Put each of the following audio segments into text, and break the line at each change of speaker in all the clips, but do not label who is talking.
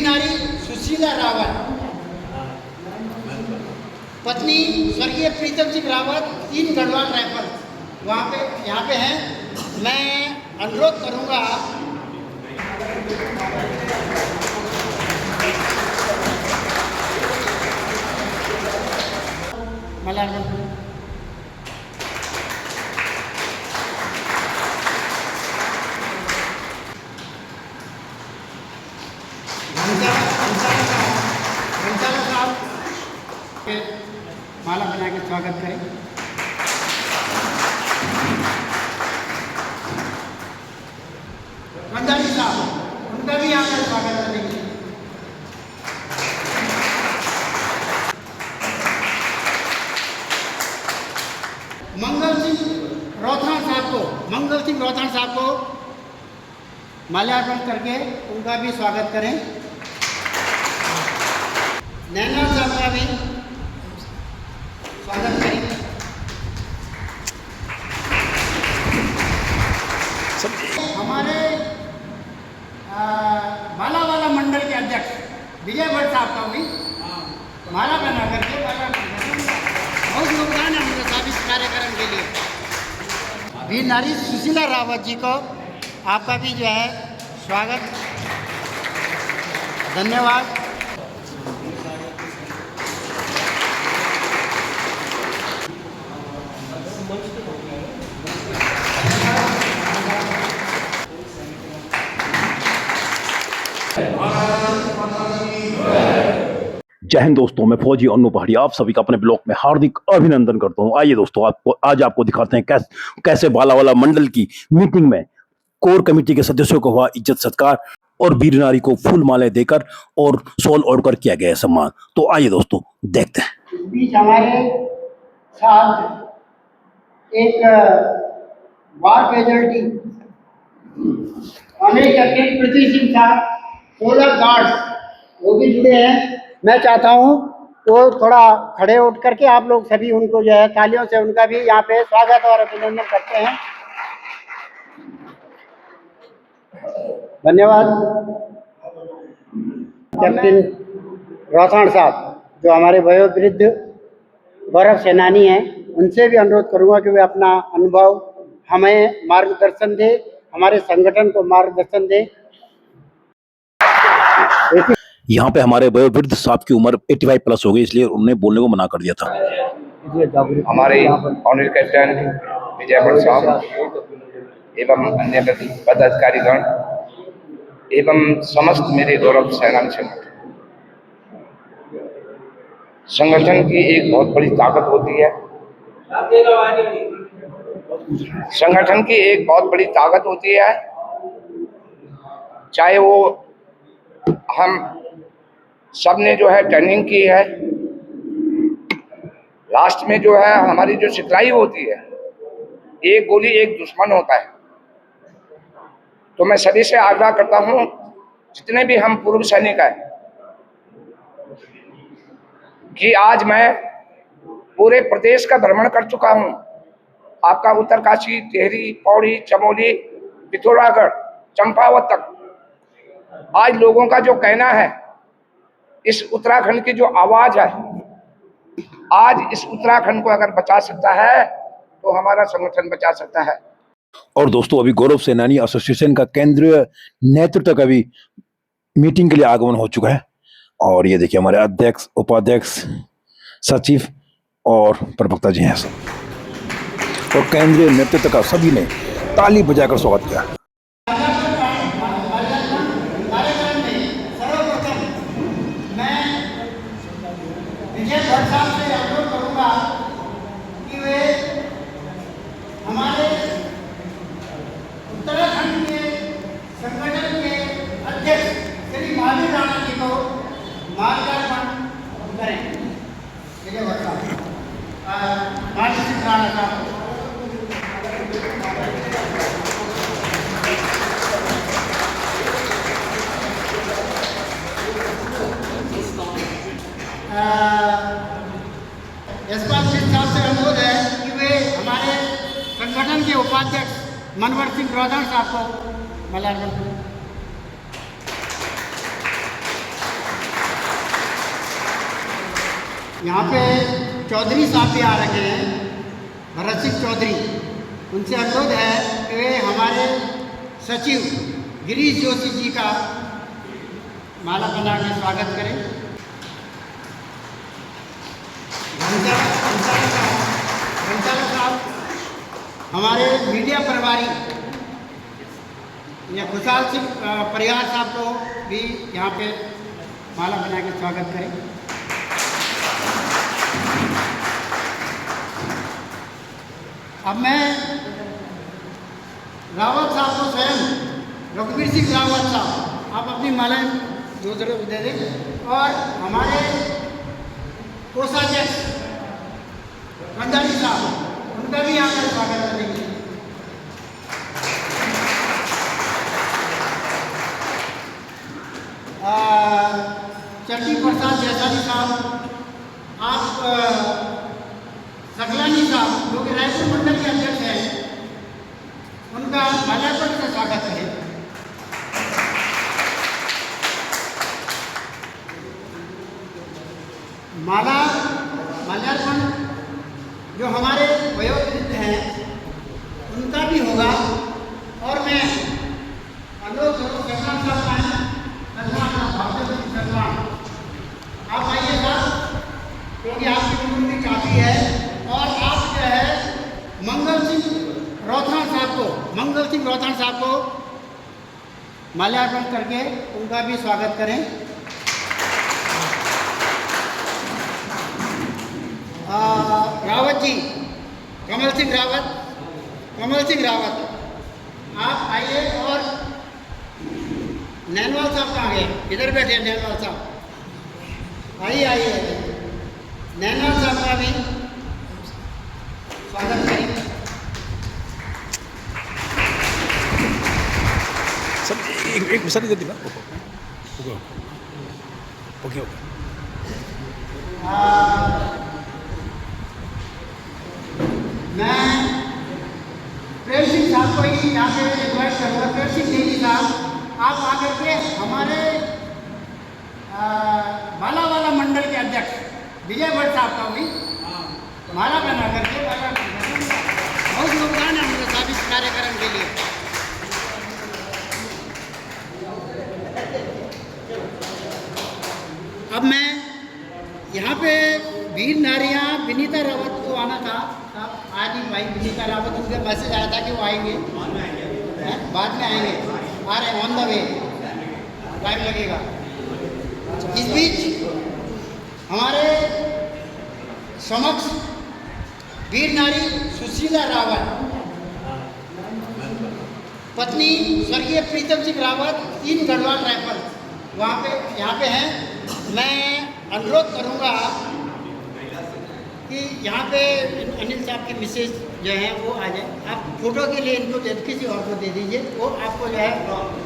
नारी सुशीला रावत, पत्नी स्वर्गीय प्रीतम सिंह रावत, 3 गढ़वाल राइफल वहाँ पे यहाँ पे हैं। मैं अनुरोध करूँगा माला बना के स्वागत करें। मंदारी साहब, उनका भी यहाँ पर स्वागत करेंगे। मंगल सिंह रोथाण साहब को माल्यार्पण करके उनका भी स्वागत करें। नैना साहब का भी स्वागत करें। हमारे बालावाला मंडल के अध्यक्ष विजय भट्ट साहब का भी माला बना करके बहुत योगदान है उनका साहब इस कार्यक्रम के लिए। वीर नारी सुशीला रावत जी को आपका भी जो है स्वागत, धन्यवाद।
जय हिंद दोस्तों, मैं फौजी अन्नू पहाड़ी आप सभी का अपने ब्लॉग में हार्दिक अभिनंदन करता हूं। आइए दोस्तों, आपको दिखाते हैं कैसे बालावाला मंडल की मीटिंग में कोर कमेटी के सदस्यों को हुआ इज्जत सत्कार और वीर नारी को फूल माले देकर और शॉल ओढ़कर किया गया सम्मान। तो आइए दोस्तों देखते हैं।
इस बीच हमारे साथ एक वार कैजुअल्टी हमें कैप्टन पृथ्वी सिंह साहब 16 गार्ड्स वो भी जुड़े हैं। मैं चाहता हूँ वो थोड़ा खड़े उठ करके आप लोग सभी उनको जो है तालियों से उनका भी यहाँ पे स्वागत और अभिनंदन करते हैं। धन्यवाद। कैप्टन रोथाण साहब जो हमारे वयोवृद्ध गौरव सेनानी हैं, उनसे भी अनुरोध करूँगा कि वे अपना अनुभव हमें मार्गदर्शन दे, हमारे संगठन को मार्गदर्शन दे।
यहाँ पे हमारे वयोवृद्ध साहब की उम्र 85 प्लस हो गई, इसलिए उन्होंने बोलने को मना कर दिया था।
हमारे ऑनर कैप्टन विजय भट्ट साहब एवं अन्य पदाधिकारीगण एवं समस्त मेरे गौरव सेनानी संगठन की एक बहुत बड़ी ताकत होती है। संगठन की एक बहुत बड़ी ताकत होती है, चाहे वो हम सबने जो है ट्रेनिंग की है, लास्ट में जो है हमारी जो सिखलाई होती है, एक गोली एक दुश्मन होता है। तो मैं सभी से आग्रह करता हूं, जितने भी हम पूर्व सैनिक हैं, कि आज मैं पूरे प्रदेश का भ्रमण कर चुका हूं। आपका उत्तरकाशी, टिहरी, पौड़ी, चमोली, पिथौरागढ़, चंपावत तक आज लोगों का जो कहना है, इस उत्तराखंड की जो आवाज है, आज इस उत्तराखंड को अगर बचा सकता है तो हमारा संगठन बचा सकता है।
और दोस्तों, अभी गौरव सेनानी एसोसिएशन का केंद्रीय नेतृत्व का भी मीटिंग के लिए आगमन हो चुका है। और ये देखिए हमारे अध्यक्ष, उपाध्यक्ष, सचिव और प्रवक्ता जी हैं सब, और केंद्रीय नेतृत्व का सभी ने ताली बजाकर स्वागत किया।
विजय भट्ट साहब से अनुरोध करूंगा कि वे हमारे उत्तराखंड के संगठन के अध्यक्ष श्री महावीर राणा जी को मार्गदर्शन करें। विजय भट्ट साहब, महावीर सिंह राणा साहब। यशपाल सिंह साहब से अनुरोध है कि वे हमारे संगठन के उपाध्यक्ष मनवर सिंह रोथाण साहब को माल्यार्पण करें। यहाँ पे चौधरी साहब भी आ रखे हैं, भरत सिंह चौधरी। उनसे अनुरोध है कि वे हमारे सचिव गिरीश जोशी जी का माला बना के स्वागत करें। घंटाला साहब हमारे मीडिया प्रभारी या खुशहाल सिंह परिहार साहब को भी यहाँ पे माला बना के स्वागत करें। अब मैं रावत साहब को स्वयं, रघुवीर सिंह रावत साहब, आप अपनी मालाएं दूसरे को दे दें। और हमारे कोषाध्यक्ष भंडारी साहब, उनका भी यहाँ पर स्वागत करेंगे। चंडी प्रसाद जैसानी साहब, आप सकलानी साहब जो कि रायपुर मंडल के अध्यक्ष हैं, उनका माल्यार्पण से स्वागत है। माल्यार्पण जो हमारे वयोवृद्ध हैं उनका भी होगा। और मैं अनुरोध करूँ आप आइए साहब, क्योंकि आपकी उम्र भी काफ़ी है। और आप जो है मंगल सिंह रौथान साहब को माल्यार्पण करके उनका भी स्वागत करें। रावत जी, कमल सिंह रावत आप आइए। और नैनवाल साहब कहाँ गए? इधर बैठे नैनवाल साहब, आइए। नैनवाल साहब का भी स्वागत करें।
सर एक सर इधर दिखा। ओके।
मैं प्रेम सिंह साहब को ही यहाँ पे रिक्वेस्ट करूँगा। प्रेम सिंह देवी साहब, आप आकर के हमारे बालावाला मंडल के अध्यक्ष विजय भट्ट साहब का भी माला बना करके बहुत योगदान है हमारे साथ इस कार्यक्रम के लिए। अब मैं यहाँ पे वीर नारियाँ विनीता रावत को आना था, आज ही भाई विनीता रावत, उनका मैसेज आया था कि वो आएंगे, बाद में आएंगे, आ रहे ऑन द वे, टाइम लगेगा। इस बीच हमारे समक्ष वीर नारी सुशीला रावत, पत्नी स्वर्गीय प्रीतम सिंह रावत, 3 गढ़वाल राइफल वहाँ पे यहाँ पे हैं। मैं अनुरोध करूँगा कि यहाँ पे अनिल साहब की मिसेज जो है वो आ जाए। आप फोटो के लिए इनको किसी और को दे दीजिए, वो आपको जो है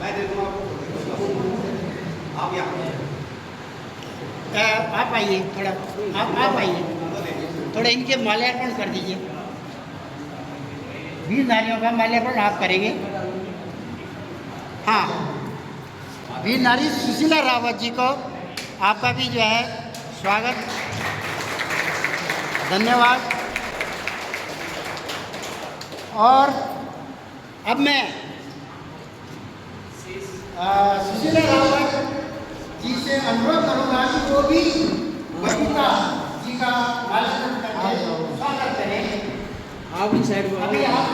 मैं दे दूँगा। आप आइए थोड़ा, आप आइए थोड़ा, इनके माल्यार्पण कर दीजिए। वीर नारियों का माल्यार्पण आप करेंगे। हाँ, वीर नारी सुशीला रावत जी को आपका भी जो है स्वागत, धन्यवाद। और अब मैं सुशीला रावत जी से अनुरोध करूँगा कि वो भी बबीता जी का माल्यार्पण करके स्वागत करें।
आप इस साइड को
अभी आप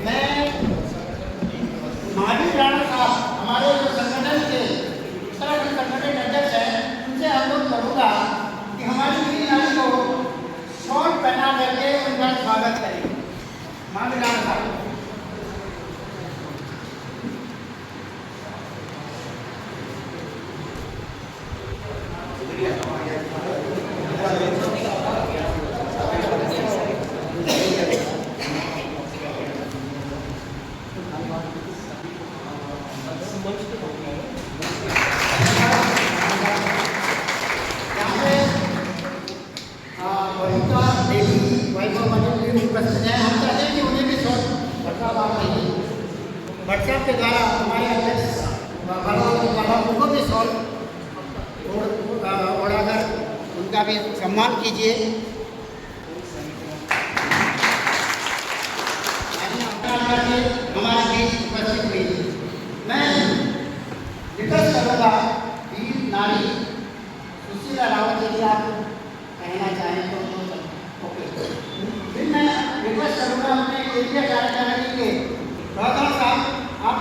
मैं महावीर राणा साहब, हमारे जो संगठन के उत्तराखंड संगठन के अध्यक्ष हैं, उनसे अनुरोध करूँगा कि हमारी वीर नारी को शॉर्ट पहना करके उनका स्वागत करें। महावीर राणा साहब, द्वारा हमारे अध्यक्ष बाबा उनको भी सॉल्व ओढ़ाकर उनका भी सम्मान कीजिए। हमारे बीच उपस्थित हुई, मैं रिक्वेस्ट करूँगा वीर नारी सुशीला रावत, यदि आप कहना चाहें तो ओके। फिर मैं रिक्वेस्ट करूँगा अपने एरिया कार्यकारिणी के राघव साहब, आप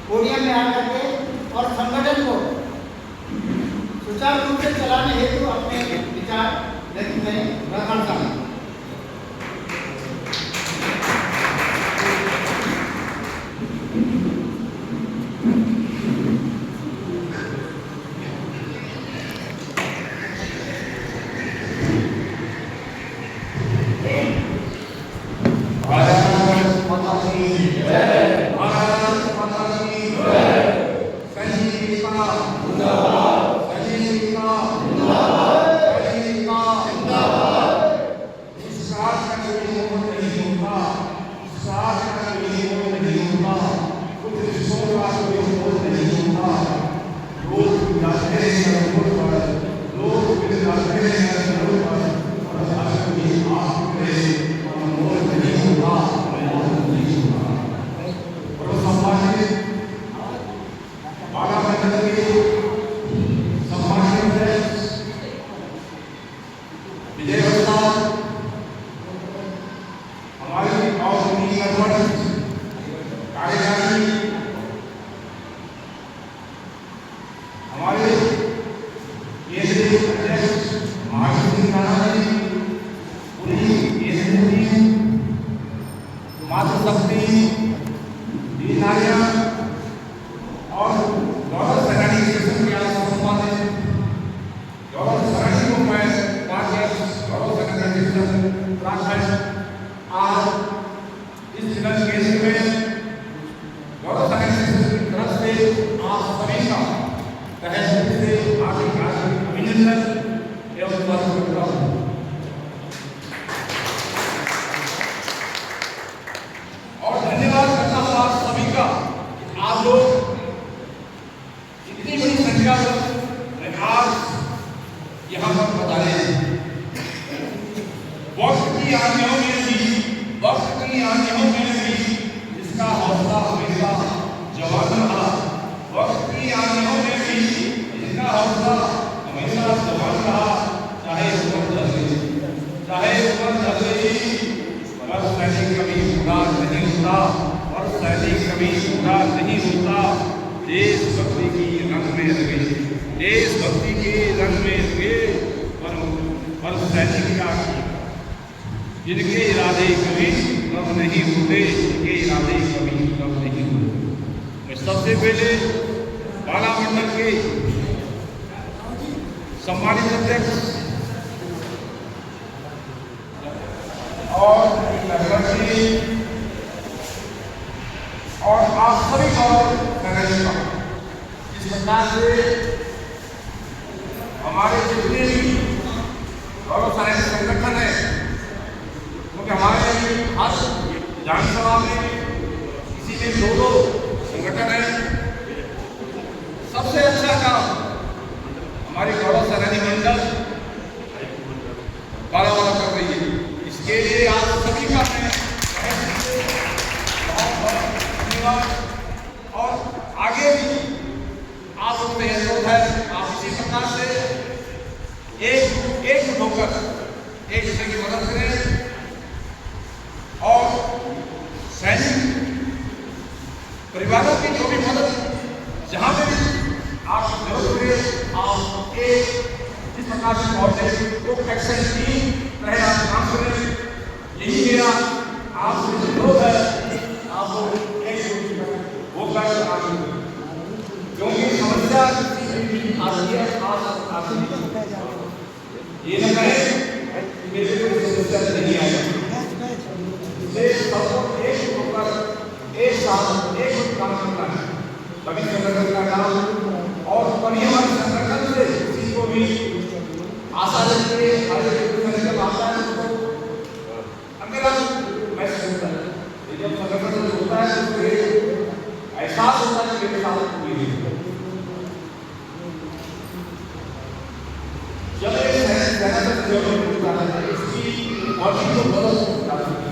पोडियम में आकर के और संगठन को सुचारू रूप से चलाने हेतु अपने विचार व्यक्त करें। राघव साहब।
देशभक्ति के रंग में रंगे पर सैनिक का जिनके इरादे कभी कब नहीं होते, जिनके इरादे कभी कब नहीं होते। मैं सबसे पहले बाला मंडल के सम्मानित अध्यक्ष और आप सभी को इस प्रकार से हमारे जितने भी गौरव सारे संगठन है, क्योंकि हमारे हर विधानसभा में किसी में दो संगठन है। सबसे अच्छा काम हमारी गौरव सेनानी मंडल बालावाला कर रही है। इसके लिए आप सभी का मैं बहुत बहुत धन्यवाद। और आगे भी आप लोग में अनुरोध है, आप इसी प्रकार से एक होकर एक दूसरे की मदद करें और सैनिक परिवारों की जो भी मदद जहां पे भी आप जरूरत पड़े, आप एक इस प्रकार से पहुंचे तो एक्शन टीम रहे, आप काम करें। यही मेरा आपसे अनुरोध है, आप एक होकर क्योंकि समस्या ये न कहे मेरे को समस्या नहीं आएगी। सबको एक होकर एक साथ एक काम करना है, तभी संगठन का काम। और कभी हमारे संगठन से किसी को भी आशा रहती है, जब आता है तो अकेला महसूस होता है। जब संगठन होता है तो जब एक सेना से इसकी वर्दी तो बदल जाती है,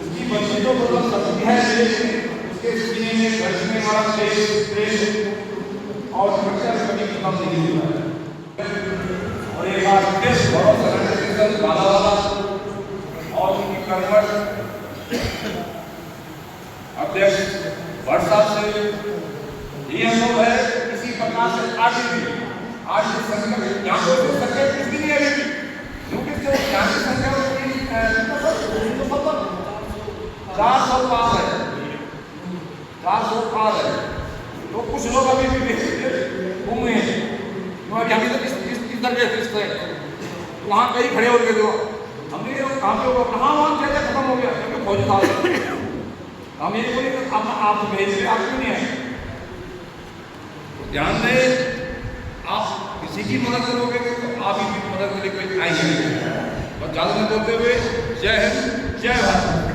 उसकी वर्दी तो बदल सकती है, लेकिन उसके सीने में गरजने वाला तेज प्रेम और खच्चर कभी खत्म नहीं हुआ है। और एक बार फिर बहुत सरल बाला वाला और उनकी कर्मठ अध्यक्ष भट्ट साहब से ये अनुभव है। इसी प्रकार से आगे भी आज की संख्या यहाँ को संख्या किसकी नहीं है, क्योंकि जो यहाँ की संख्या 400 पार है, 400 पार है। तो कुछ लोग अभी भी घूमे हैं, अभी तक इस दर्जे से वहाँ कहीं खड़े हो गए थे। हमने कहाँ पे होगा, कहाँ वहाँ चलते खत्म हो गया, क्योंकि फौज था। हम ये बोले आप भेज रहे, आप क्यों नहीं आए? ध्यान दें, आप किसी की मदद करोगे तो आप ही की मदद के लिए कोई आएंगे। और ज़्यादा न बोलते हुए जय हिंद, जय भारत।